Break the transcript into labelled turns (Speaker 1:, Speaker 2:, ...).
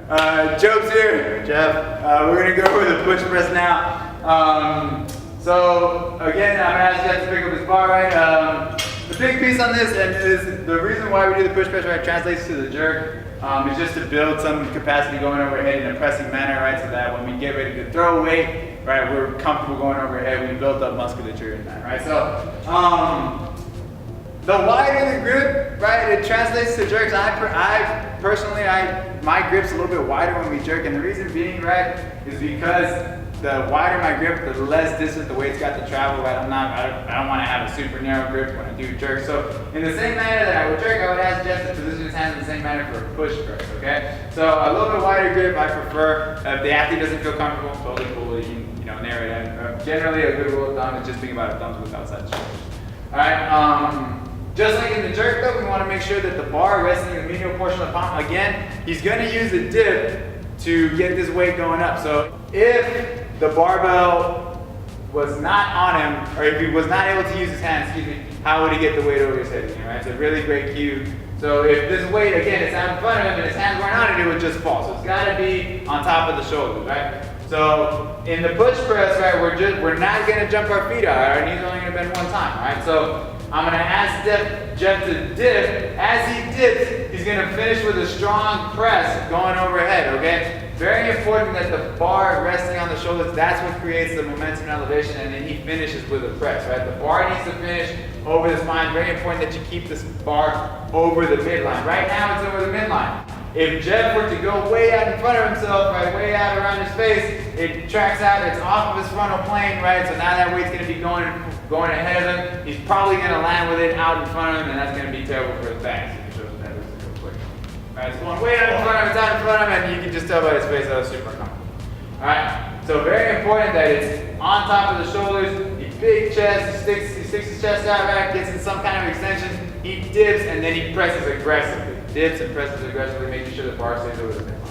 Speaker 1: Job's here.
Speaker 2: Jeff.
Speaker 1: We're gonna go over the push press now. So again, I'm gonna ask Jeff to pick up his bar, right? The big piece on this, and is the reason why we do the push press, right, translates to the jerk, is just to build some capacity going overhead in a pressing manner, right, so that when we get ready to throw weight, right, we're comfortable going overhead. We built up musculature in that, right? So the wider the grip, right, it translates to jerks. I personally, my grip's a little bit wider when we jerk, and the reason being, right, is because the wider my grip, the less distance the weight's got to travel, right? I don't want to have a super narrow grip when I do jerk. So in the same manner that I would jerk, I would ask Jeff to position his hands in the same manner for a push press, okay? So a little bit wider grip, I prefer. If the athlete doesn't feel comfortable, totally cool, you can narrow it in. Generally, a good rule of thumb is just think about a thumbs width outside the shoulders. All right. Just like in the jerk though, we want to make sure that the bar resting in the medial portion of the palm. Again, he's going to use a dip to get this weight going up. So if the barbell was not on him, or if he was not able to use his hands, how would he get the weight over his head again, right? It's a really great cue. So if this weight, again, is out in front of him and his hands weren't on it, it would just fall. So it's got to be on top of the shoulders, right? So in the push press, right, we're not going to jump our feet out. Our knees are only going to bend one time, right? So I'm going to ask Jeff to dip. As he dips, he's going to finish with a strong press going overhead, okay? Very important that the bar resting on the shoulders, that's what creates the momentum and elevation, and then he finishes with a press, right? The bar needs to finish over the spine. Very important that you keep this bar over the midline. Right now it's over the midline. If Jeff were to go way out in front of himself, right, way out around his face, it tracks out, it's off of his frontal plane, right? So now that weight's going to be going ahead of him. He's probably going to land with it out in front of him, and that's going to be terrible for his back. Alright, it's going way out in front of him, it's out in front of him, and you can just tell by his face that was super comfortable. Alright, so very important that it's on top of the shoulders, he big chest, he sticks his chest out, right, gets in some kind of extension, he dips, and then he presses aggressively. Dips and presses aggressively, making sure the bar stays over the midline.